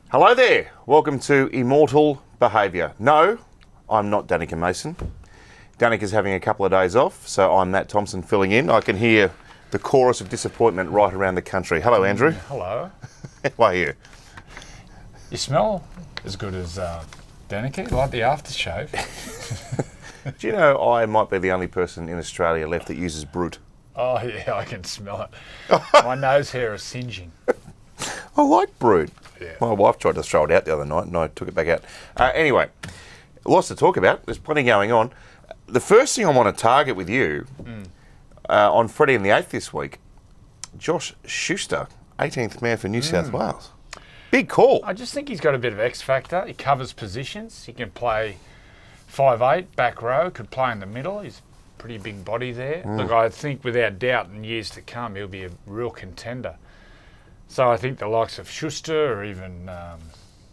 Hello there. Welcome to Immortal Behaviour. No, I'm not Danica Mason. Danica's having a couple of days off, so I'm Matt Thompson filling in. I can hear the chorus of disappointment right around the country. Hello, Andrew. Hello. How are you? You smell as good as Danica, like the aftershave. Do you know I might be the only person in Australia left that uses Brute? Oh, yeah, I can smell it. My nose hair is singeing. I like Brute. Yeah. My wife tried to throw it out the other night and I took it back out. Anyway, lots to talk about. There's plenty going on. The first thing I want to target with you, on Friday and the 8th this week, Josh Schuster, 18th man for New South Wales. Big call. I just think he's got a bit of X factor. He covers positions. He can play 5'8", back row, could play in the middle. He's a pretty big body there. Look, I think without doubt in years to come, he'll be a real contender. So I think the likes of Schuster or even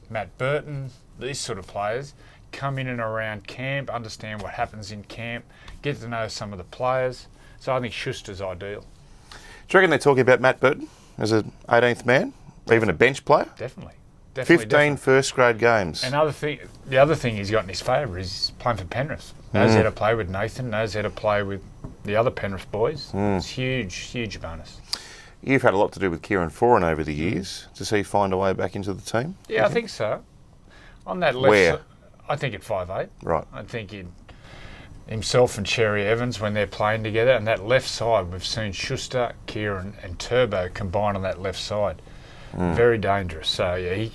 Matt Burton, these sort of players, come in and around camp, understand what happens in camp, get to know some of the players. So I think Schuster's ideal. Do you reckon they're talking about Matt Burton as an 18th man? Or even a bench player? Definitely. 15 first grade games. And the other thing he's got in his favour is he's playing for Penrith. Knows how to play with Nathan, knows how to play with the other Penrith boys. It's huge, huge bonus. You've had a lot to do with Kieran Foran over the years. Does he find a way back into the team? Yeah, I think so. On that left Where? I think at 5'8". Right. I think himself and Cherry Evans, when they're playing together, and that left side, we've seen Schuster, Kieran and Turbo combine on that left side. Very dangerous. So, yeah, he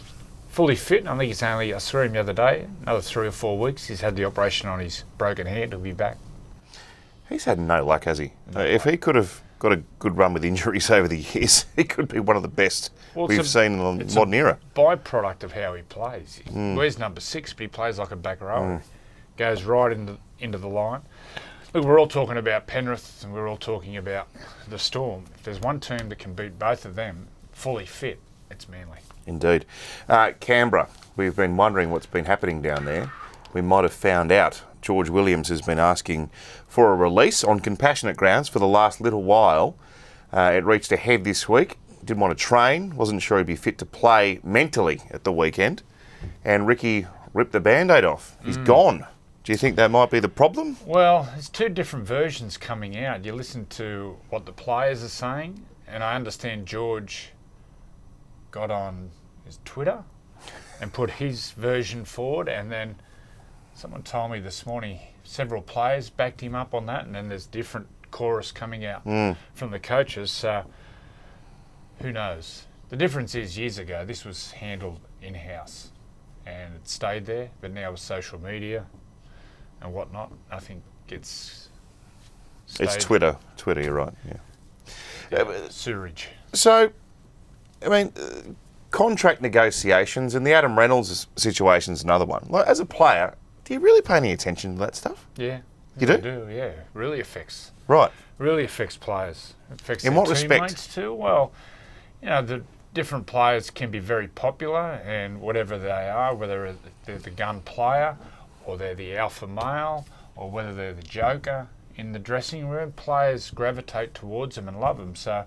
fully fit. I think I saw him the other day, another 3 or 4 weeks. He's had the operation on his broken hand. He'll be back. He's had no luck, has he? If he could have got a good run with injuries over the years, he could be one of the best we've seen in the modern era. Byproduct of how he plays. He wears number 6, but he plays like a back rower. Goes right into the line. Look, we're all talking about Penrith and we're all talking about the Storm. If there's one team that can beat both of them fully fit, it's Manly. Indeed. Canberra, we've been wondering what's been happening down there. We might have found out. George Williams has been asking for a release on compassionate grounds for the last little while. It reached a head this week. Didn't want to train, wasn't sure he'd be fit to play mentally at the weekend. And Ricky ripped the Band-Aid off. He's gone. Do you think that might be the problem? Well, there's 2 different versions coming out. You listen to what the players are saying, and I understand George got on his Twitter and put his version forward, and then someone told me this morning several players backed him up on that, and then there's different chorus coming out from the coaches. So who knows? The difference is years ago this was handled in-house and it stayed there, but now with social media and whatnot, I think it's It's Twitter. Twitter, you're right. Yeah. Sewerage. So, I mean, contract negotiations and the Adam Reynolds situation's another one. Like, as a player, do you really pay any attention to that stuff? Yeah. You do? I do, yeah. Really affects. Right. Really affects players. It affects In their what respect? teammates too. Well, the different players can be very popular, and whatever they are, whether they're the gun player or they're the alpha male or whether they're the joker in the dressing room, players gravitate towards them and love them. So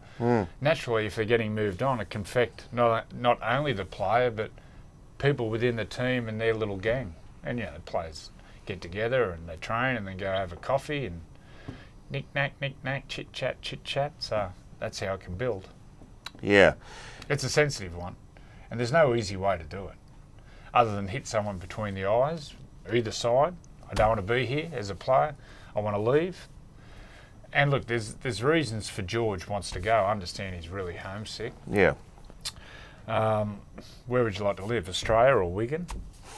naturally, if they're getting moved on, it can affect not only the player but people within the team and their little gang. And the players get together and they train and then go have a coffee and knick-knack, chit-chat. So that's how it can build. Yeah. It's a sensitive one. And there's no easy way to do it other than hit someone between the eyes, either side. I don't want to be here as a player. I want to leave. And look, there's reasons for George wants to go. I understand he's really homesick. Yeah. Where would you like to live, Australia or Wigan?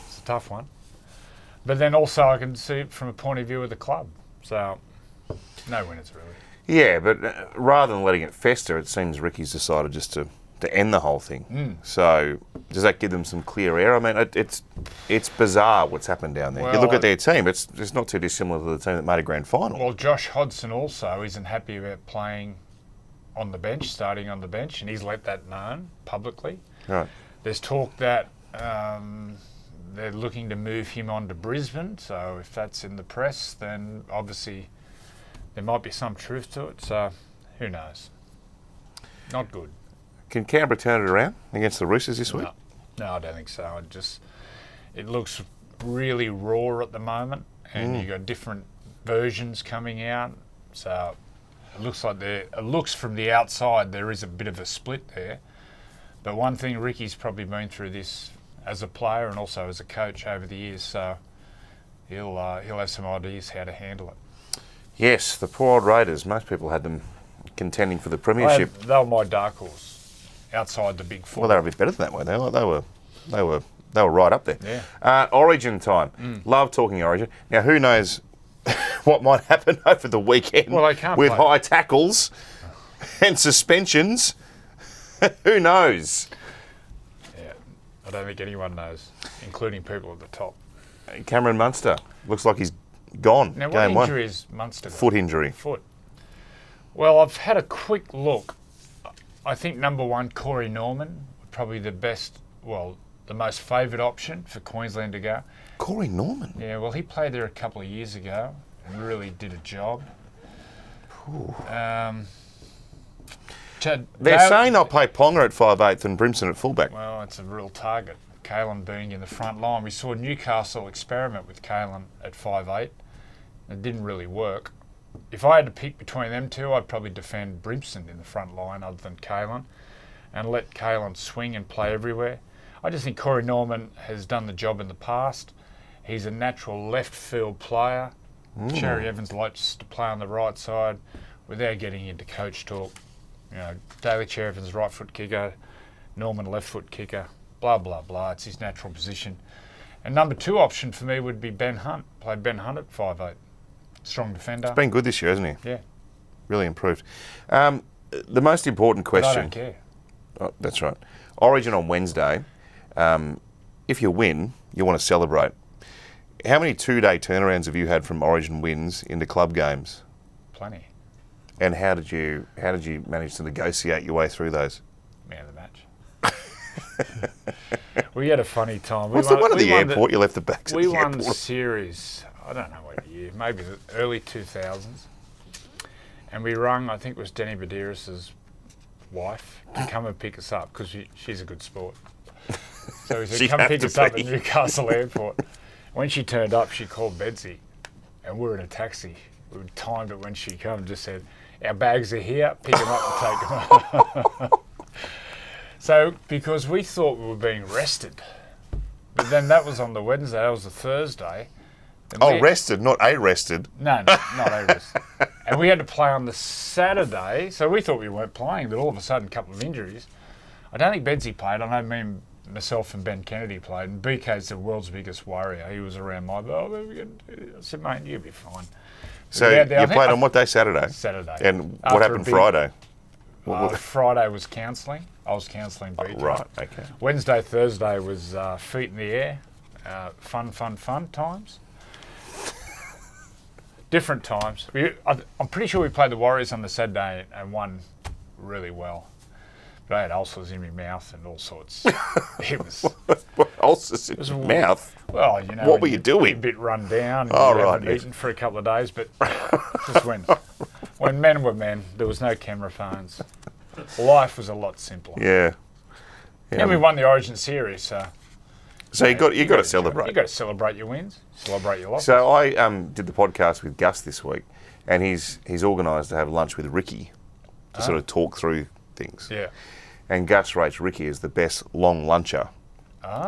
It's a tough one. But then also I can see it from a point of view of the club. So, no winners really. Yeah, but rather than letting it fester, it seems Ricky's decided just to end the whole thing. So does that give them some clear air? I mean, it's bizarre what's happened down there. Well, you look at their team; it's not too dissimilar to the team that made a grand final. Well, Josh Hodgson also isn't happy about playing on the bench, starting on the bench, and he's let that known publicly. Right. There's talk that they're looking to move him on to Brisbane, so if that's in the press, then obviously there might be some truth to it. So who knows? Not good. Can Canberra turn it around against the Roosters this week? No, I don't think so. It looks really raw at the moment, and you've got different versions coming out. So it looks from the outside there is a bit of a split there. But one thing, Ricky's probably been through this as a player and also as a coach over the years, so he'll have some ideas how to handle it. Yes, the poor old Raiders. Most people had them contending for the premiership. They were my dark horse outside the big four. Well, they were a bit better than that, weren't they? They were right up there. Yeah. Origin time. Love talking Origin. Now, who knows what might happen over the weekend Well, they can't with play. high tackles and suspensions. Who knows? Yeah, I don't think anyone knows, including people at the top. Cameron Munster looks like he's gone. Now, what Game one. injury is Munster got? Foot injury. Foot. Well, I've had a quick look. I think number one, Corey Norman, probably the most favoured option for Queensland to go. Corey Norman? Yeah, well, he played there a couple of years ago and really did a job. They're saying they'll play Ponga at 5'8" and Brimson at fullback. Well, it's a real target. Kalen being in the front line. We saw Newcastle experiment with Kalen at 5'8". It didn't really work. If I had to pick between them two, I'd probably defend Brimson in the front line other than Kalen and let Kalen swing and play everywhere. I just think Corey Norman has done the job in the past. He's a natural left field player. Cherry Evans likes to play on the right side without getting into coach talk. You know, Daly Cherry Evans right foot kicker, Norman left foot kicker, blah, blah, blah. It's his natural position. And number two option for me would be Ben Hunt. Played Ben Hunt at 5'8". Strong defender. He's been good this year, hasn't he? Yeah. Really improved. The most important But I question. don't care. Oh, that's right. Origin on Wednesday. If you win, you want to celebrate. How many 2-day turnarounds have you had from Origin wins into club games? Plenty. And how did you manage to negotiate your way through those? Man of the match. We had a funny time. What's the one at the airport? You left the bags at We the won the airport. series, I don't know what year, maybe the early 2000s. And we rung, I think it was Denny Badiris' wife, to come and pick us up because she's a good sport. So we said, She'd come have pick to us up be. at Newcastle Airport. When she turned up, she called Betsy and we were in a taxi. We timed it when she came and just said, our bags are here, pick them up and take them. So, because we thought we were being rested, but then that was on the Wednesday, that was the Thursday. And Rested, not arrested. No, not arrested. And we had to play on the Saturday, so we thought we weren't playing, but all of a sudden, a couple of injuries. I don't think Betsy played. I know myself and Ben Kennedy played, and BK's the world's biggest warrior. He was around I said, mate, you'll be fine. So you played on what day? Saturday? Saturday. And After what a happened big- Friday? Friday was counselling. I was counselling BK. Right, okay. Wednesday, Thursday was feet in the air. Fun times. Different times. I'm pretty sure we played the Warriors on the Saturday and won really well. But I had ulcers in my mouth and all sorts. It was... What ulcers in your mouth? Well, you know... What were you doing? A bit run down. Oh, you right, haven't yes. eaten for a couple of days, but just when men were men, there was no camera phones. Life was a lot simpler. Yeah. And we won the Origin series, so... So you got to celebrate. You got to celebrate your wins, celebrate your losses. So I did the podcast with Gus this week, and he's organised to have lunch with Ricky to sort of talk through things. Yeah. And Gus rates Ricky as the best long luncher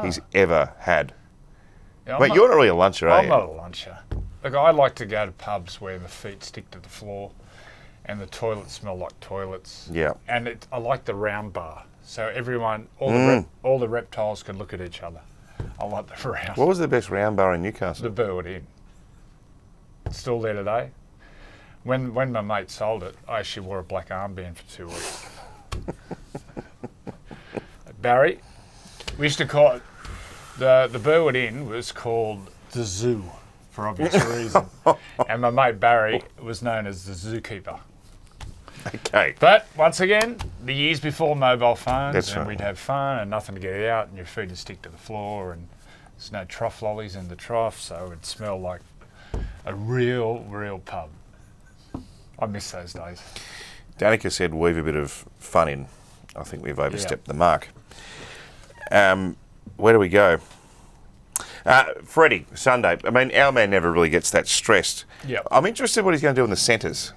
he's ever had. Yeah, But you're not really a luncher, are I'm you? not a luncher. Look, I like to go to pubs where the feet stick to the floor and the toilets smell like toilets. Yeah. And I like the round bar. So everyone, all the reptiles can look at each other. I like the round. What was the best round bar in Newcastle? The Burwood Inn. It's still there today. When my mate sold it, I actually wore a black armband for 2 weeks. Barry, we used to call it, the Burwood Inn was called the Zoo for obvious reason. And my mate Barry was known as the zookeeper. Okay. But once again, the years before mobile phones, That's and right. we'd have fun and nothing to get out, and your feet would stick to the floor, and there's no trough lollies in the trough, so it'd smell like a real pub. I miss those days. Danica said weave a bit of fun in. I think we've overstepped the mark. Where do we go? Freddie, Sunday. I mean, our man never really gets that stressed. Yep. I'm interested what he's going to do in the centres.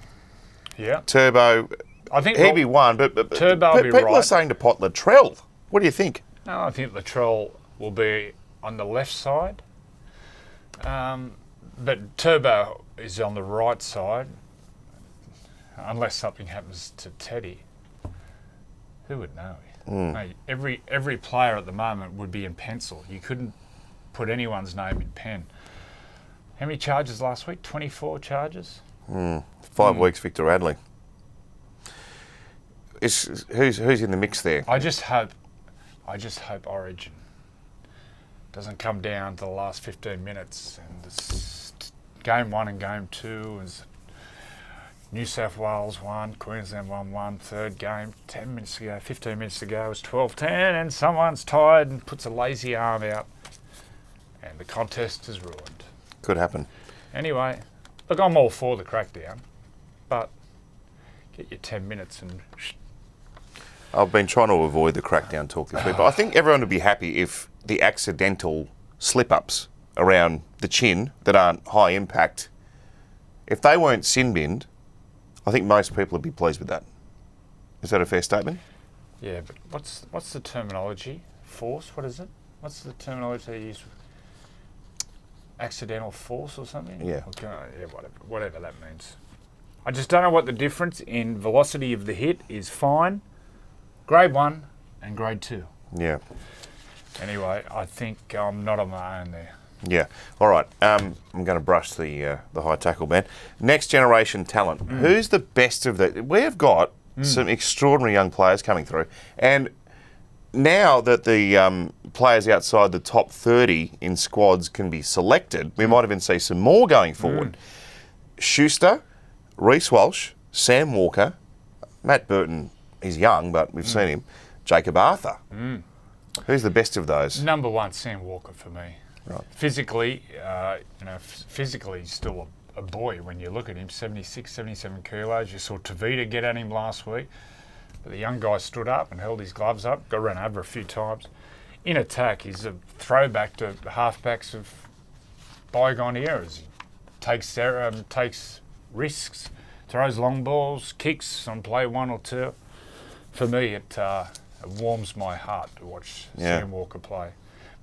Yeah. Turbo, I think he'd be one, but Turbo will be people are right. saying to pot Latrell. What do you think? No, I think Latrell will be on the left side. But Turbo is on the right side. Unless something happens to Teddy. Who would know? Mate, every player at the moment would be in pencil. You couldn't put anyone's name in pen. How many charges last week? 24 charges? 5 weeks, Victor Radley. Who's in the mix there? I just hope Origin doesn't come down to the last 15 minutes. And this game 1 and game 2 is New South Wales 1, Queensland 1-1, third game, 10 minutes to go, 15 minutes to go, it was 12-10, and someone's tired and puts a lazy arm out, and the contest is ruined. Could happen. Anyway, look, I'm all for the crackdown, but get your 10 minutes and... I've been trying to avoid the crackdown talk this week, but I think everyone would be happy if the accidental slip-ups around the chin that aren't high impact, if they weren't sin-binned, I think most people would be pleased with that. Is that a fair statement? Yeah, but what's the terminology? Force? What is it? What's the terminology they use? Accidental force or something? Yeah. Okay, yeah, whatever that means. I just don't know what the difference in velocity of the hit is. Fine. Grade 1 and grade 2. Yeah. Anyway, I think I'm not on my own there. Yeah. All right. I'm going to brush the high tackle man. Next generation talent. Who's the best of the... We have got some extraordinary young players coming through. And now that the players outside the top 30 in squads can be selected, we might even see some more going forward. Schuster, Reece Walsh, Sam Walker, Matt Burton, he's young, but we've seen him, Jacob Arthur. Who's the best of those? Number 1, Sam Walker for me. Right. Physically, physically he's still a boy when you look at him, 76, 77 kilos. You saw Tavita get at him last week. But the young guy stood up and held his gloves up, got run over a few times. In attack, he's a throwback to halfbacks of bygone eras. He takes risks, throws long balls, kicks on play 1 or 2. For me, it warms my heart to watch Sam Walker play.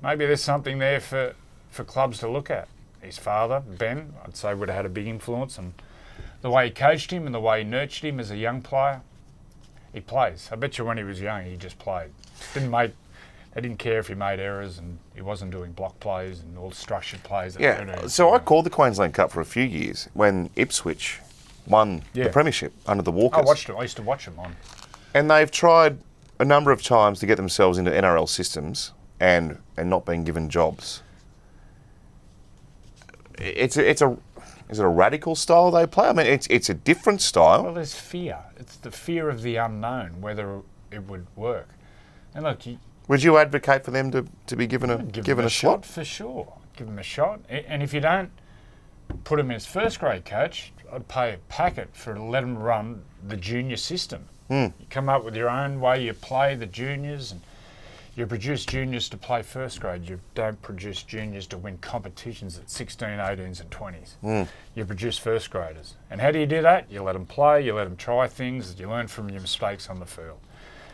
Maybe there's something there for clubs to look at. His father, Ben, I'd say would have had a big influence, and the way he coached him and the way he nurtured him as a young player, he plays. I bet you when he was young, he just played. They didn't care if he made errors, and he wasn't doing block plays and all the structured plays. So I called the Queensland Cup for a few years when Ipswich won the premiership under the Walkers. I watched him. I used to watch him on. And they've tried a number of times to get themselves into NRL systems and not being given jobs. Is it a radical style they play? I mean, it's a different style. Well, there's fear. It's the fear of the unknown, whether it would work. And look, would you advocate for them to be given a slot? For sure. Give them a shot. And if you don't put him as first grade coach, I'd pay a packet for to let him run the junior system. You come up with your own way you play the juniors, and you produce juniors to play first grade. You don't produce juniors to win competitions at 16, 18s and 20s. You produce first graders. And how do you do that? You let them play, you let them try things, you learn from your mistakes on the field.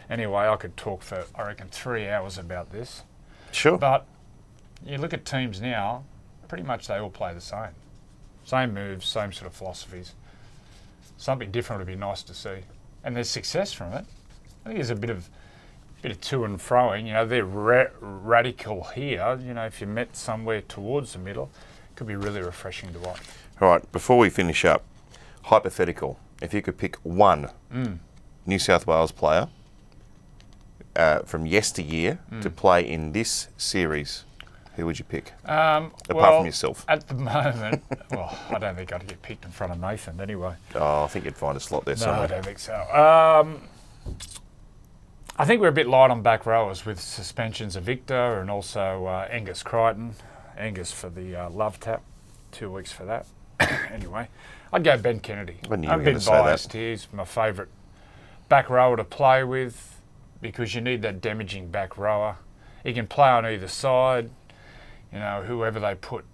Anyway, I could talk for, I reckon, 3 hours about this. Sure. But you look at teams now, pretty much they all play the same. Same moves, same sort of philosophies. Something different would be nice to see. And there's success from it. I think there's a bit of to and froing. You know, they're radical here. You know, if you met somewhere towards the middle, it could be really refreshing to watch. All right, before we finish up, hypothetical. If you could pick one New South Wales player from yesteryear to play in this series, who would you pick? Apart from yourself. At the moment, well, I don't think I'd get picked in front of Nathan anyway. Oh, I think you'd find a slot there somewhere. No, I don't think so. I think we're a bit light on back rowers with suspensions of Victor and also Angus Crichton. Angus for the love tap, 2 weeks for that. Anyway, I'd go Ben Kennedy. I'm a bit biased here. He's my favourite back rower to play with because you need that damaging back rower. he can play on either side. You know, whoever they put,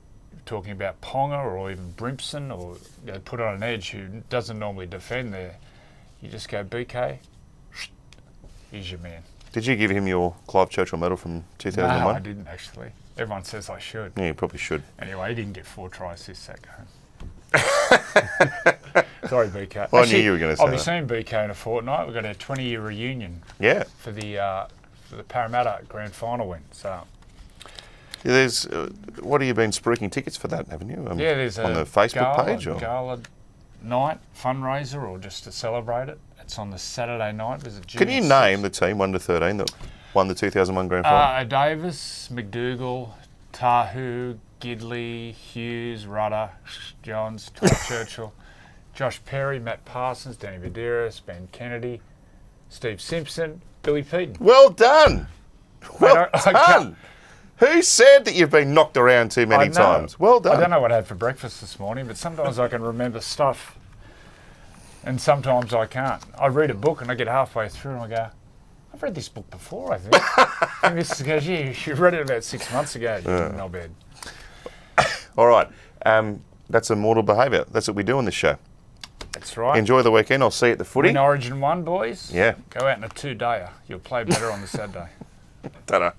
talking about Ponga or even Brimpson, or they put on an edge who doesn't normally defend there, you just go, BK, he's your man. Did you give him your Clive Churchill medal from 2001? No, I didn't actually. Everyone says I should. Yeah, you probably should. Anyway, he didn't get 4 tries this that game. Sorry, BK. Well, I knew you were going to say I'll be that. seeing BK in a fortnight. We've got our 20-year reunion Yeah. for the Parramatta grand final win. So Yeah, there's. What have you been spruiking tickets for that, haven't you? yeah, there's on a the Facebook page, or gala night fundraiser, or just to celebrate it. It's on the Saturday night. There's a can you name the team 1 to 13 that won the 2001 grand final? Davis, McDougall, Tahu, Gidley, Hughes, Rudder, Johns, Clive Churchill, Josh Perry, Matt Parsons, Danny Videris, Ben Kennedy, Steve Simpson, Billy Peden. Well done. Well I done. Who said that you've been knocked around too many times? Well done. I don't know what I had for breakfast this morning, but sometimes I can remember stuff, and sometimes I can't. I read a book and I get halfway through and I go, I've read this book before, I think. And Mrs. goes, yeah, you read it about 6 months ago. Not bad. All right. That's Immortal Behaviour. That's what we do on this show. That's right. Enjoy the weekend. I'll see you at the footy. In Origin 1, boys. Yeah. Go out in a 2-dayer. You'll play better on the Saturday. Ta-da.